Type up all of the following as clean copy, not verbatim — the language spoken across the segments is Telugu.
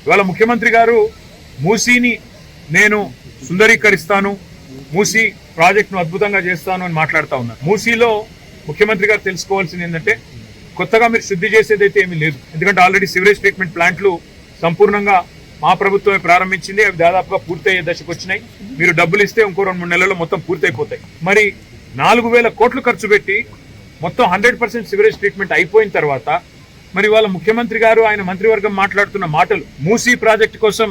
ఇవాళ ముఖ్యమంత్రి గారు మూసీని నేను సుందరీకరిస్తాను, మూసీ ప్రాజెక్టును అద్భుతంగా చేస్తాను అని మాట్లాడుతూ ఉన్నారు. మూసీలో ముఖ్యమంత్రి గారు తెలుసుకోవాల్సింది ఏంటంటే కొత్తగా మీరు శుద్ధి చేసేదైతే ఏమీ లేదు. ఎందుకంటే ఆల్రెడీ సివరేజ్ ట్రీట్మెంట్ ప్లాంట్లు సంపూర్ణంగా మా ప్రభుత్వమే ప్రారంభించింది. అవి దాదాపుగా పూర్తయ్యే దశకు వచ్చినాయి. మీరు డబ్బులు ఇస్తే ఇంకో 2-3 నెలల్లో మొత్తం పూర్తయిపోతాయి. మరి 4,000 కోట్లు ఖర్చు పెట్టి మొత్తం 100% సివరేజ్ ట్రీట్మెంట్ అయిపోయిన తర్వాత మరి వాళ్ళ ముఖ్యమంత్రి గారు ఆయన మంత్రివర్గం మాట్లాడుతున్న మాటలు మూసీ ప్రాజెక్టు కోసం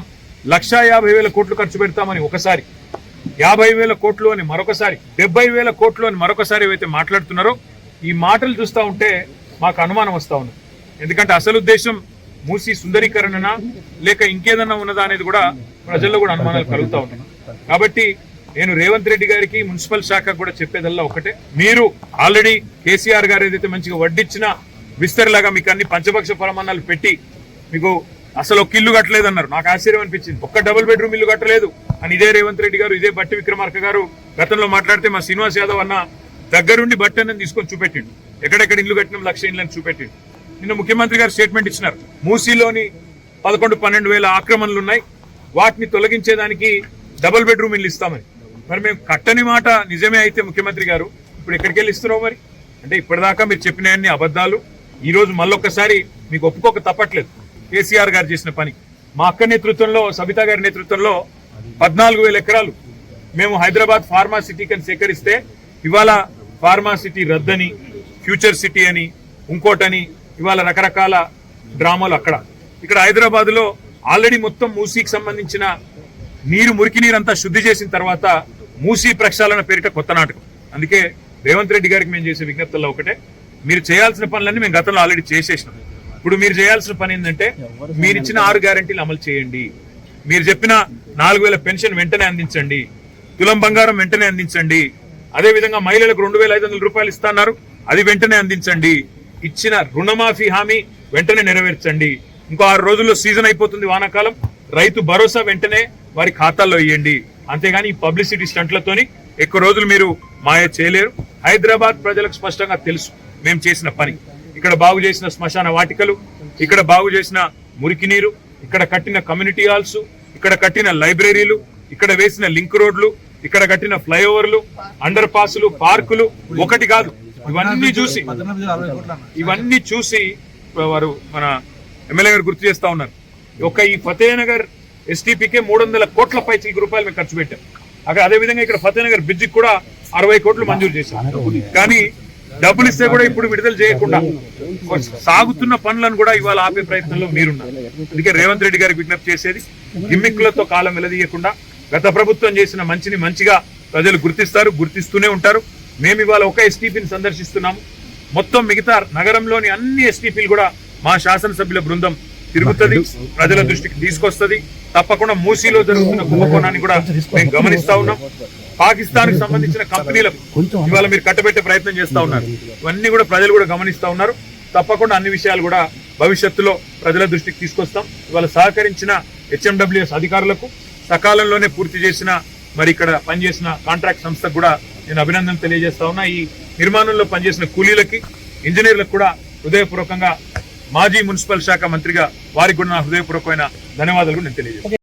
1,50,000 కోట్లు ఖర్చు పెడతామని ఒకసారి, 50,000 కోట్లు అని మరొకసారి, 70,000 కోట్లు అని మరొకసారి ఏవైతే మాట్లాడుతున్నారో ఈ మాటలు చూస్తూ ఉంటే మాకు అనుమానం వస్తూ ఉంది. ఎందుకంటే అసలు ఉద్దేశం మూసీ సుందరీకరణనా లేక ఇంకేదన్నా ఉన్నదా అనేది కూడా ప్రజల్లో కూడా అనుమానాలు కలుగుతూ ఉన్నాయి. కాబట్టి నేను రేవంత్ రెడ్డి గారికి మున్సిపల్ శాఖకు కూడా చెప్పేదల్లా ఒకటే, మీరు ఆల్రెడీ కేసీఆర్ గారు ఏదైతే మంచిగా వడ్డిచ్చిన విస్తరిలాగా మీకు అన్ని పంచపక్ష ప్రమాణాలు పెట్టి మీకు అసలు ఒక ఇల్లు కట్టలేదన్నారు. నాకు ఆశ్చర్యం అనిపించింది. ఒక్క డబుల్ బెడ్రూమ్ ఇల్లు కట్టలేదు అని ఇదే రేవంత్ రెడ్డి గారు, ఇదే బట్టి విక్రమార్క గారు గతంలో మాట్లాడితే మా శ్రీనివాస్ యాదవ్ అన్న దగ్గరుండి బట్టి అన్నది తీసుకొని చూపెట్టిండు. ఎక్కడెక్కడ ఇల్లు కట్టిన 1,00,000 ఇళ్ళని చూపెట్టిండు. నిన్న ముఖ్యమంత్రి గారు స్టేట్మెంట్ ఇచ్చినారు, మూసీలోని 11-12 ఆక్రమణలు ఉన్నాయి, వాటిని తొలగించేదానికి డబుల్ బెడ్రూమ్ ఇల్లు ఇస్తామని. మరి మేము కట్టని మాట నిజమే అయితే ముఖ్యమంత్రి గారు ఇప్పుడు ఎక్కడికి వెళ్ళి ఇస్తున్నావు? మరి అంటే ఇప్పటిదాకా మీరు చెప్పినవన్నీ అబద్ధాలు. ఈ రోజు మళ్ళొక్కసారి మీకు ఒప్పుకోక తప్పట్లేదు. కేసీఆర్ గారు చేసిన పని, మా అక్క నేతృత్వంలో, సబితా గారి నేతృత్వంలో 14,000 ఎకరాలు మేము హైదరాబాద్ ఫార్మా సిటీకి అని సేకరిస్తే ఇవాళ ఫార్మా సిటీ రద్దని, ఫ్యూచర్ సిటీ అని, ఇంకోటని ఇవాళ రకరకాల డ్రామాలు అక్కడ. ఇక్కడ హైదరాబాద్ లో ఆల్రెడీ మొత్తం మూసీకి సంబంధించిన నీరు, మురికి నీరంతా శుద్ధి చేసిన తర్వాత మూసీ ప్రక్షాళన పేరిట కొత్త నాటకం. అందుకే రేవంత్ రెడ్డి గారికి మేము చేసే విజ్ఞప్తుల్లో ఒకటే, మీరు చేయాల్సిన పనులన్నీ మేము గతంలో ఆల్రెడీ చేసేసినాం. ఇప్పుడు మీరు చేయాల్సిన పని ఏంటంటే మీరు ఇచ్చిన 6 గ్యారెంటీలు అమలు చేయండి. మీరు చెప్పిన 4,000 పెన్షన్ వెంటనే అందించండి, తులం బంగారం వెంటనే అందించండి, అదేవిధంగా మహిళలకు 2,500 రూపాయలు ఇస్తున్నారు, అది వెంటనే అందించండి, ఇచ్చిన రుణమాఫీ హామీ వెంటనే నెరవేర్చండి. ఇంకో 6 రోజుల్లో సీజన్ అయిపోతుంది వానాకాలం, రైతు భరోసా వెంటనే వారి ఖాతాల్లో ఇవ్వండి. అంతేగాని ఈ పబ్లిసిటీ స్టంట్లతోని ఎక్కువ రోజులు మీరు మాయ చేయలేరు. హైదరాబాద్ ప్రజలకు స్పష్టంగా తెలుసు మేము చేసిన పని. ఇక్కడ బాగు చేసిన శ్మశాన వాటికలు, ఇక్కడ బాగు చేసిన మురికి నీరు, ఇక్కడ కట్టిన కమ్యూనిటీ హాల్స్, ఇక్కడ కట్టిన లైబ్రరీలు, ఇక్కడ వేసిన లింక్ రోడ్లు, ఇక్కడ కట్టిన ఫ్లైఓవర్లు, అండర్ పాసులు, పార్కులు, ఒకటి కాదు ఇవన్నీ చూసి వారు మన ఎమ్మెల్యే గారు గుర్తు చేస్తా ఉన్నారు. ఈ ఫతేనగర్ ఎస్టీపీకే 300 కోట్ల పైచీలకు రూపాయలు మేము ఖర్చు పెట్టాం. అక్కడ అదేవిధంగా ఇక్కడ ఫతేనగర్ బ్రిడ్జికి కూడా 60 కోట్లు మంజూరు చేశాం. కానీ డబ్బులు ఇస్తే కూడా ఇప్పుడు విడుదల చేయకుండా సాగుతున్న పనులను కూడా ఇవాళ ఆపే ప్రయత్నంలో మీరున్నారు. అందుకే రేవంత్ రెడ్డి గారికి విజ్ఞప్తి చేసేది, గిమ్మిక్కులతో కాలం వెలదీయకుండా గత ప్రభుత్వం చేసిన మంచిని మంచిగా ప్రజలు గుర్తిస్తారు, గుర్తిస్తూనే ఉంటారు. మేము ఇవాళ ఒక ఎస్టీపీని సందర్శిస్తున్నాము. మొత్తం మిగతా నగరంలోని అన్ని ఎస్టీపీలు కూడా మా శాసనసభ్యుల బృందం తిరుగుతుంది, ప్రజల దృష్టికి తీసుకొస్తుంది. తప్పకుండా మూసీలో జరుగుతున్న కుంభకోణాన్ని కూడా మేము గమనిస్తా ఉన్నాం. పాకిస్తాన్ కి సంబంధించిన కంపెనీలకు ఇవాళ మీరు కట్టబెట్టే ప్రయత్నం చేస్తా ఉన్నారు. ఇవన్నీ కూడా ప్రజలు కూడా గమనిస్తా ఉన్నారు. తప్పకుండా అన్ని విషయాలు కూడా భవిష్యత్తులో ప్రజల దృష్టికి తీసుకొస్తాం. ఇవాళ సహకరించిన హెచ్ఎండబ్ల్యూఎస్ అధికారులకు, సకాలంలోనే పూర్తి చేసిన మరి ఇక్కడ పనిచేసిన కాంట్రాక్ట్ సంస్థకు కూడా నేను అభినందనలు తెలియజేస్తా ఉన్నా. ఈ నిర్మాణంలో పనిచేసిన కూలీలకి, ఇంజనీర్లకు కూడా హృదయపూర్వకంగా మాజీ మున్సిపల్ శాఖ మంత్రిగా వారికి కూడా నా హృదయపూర్వకమైన ధన్యవాదాలు నేను తెలియజేస్తాను.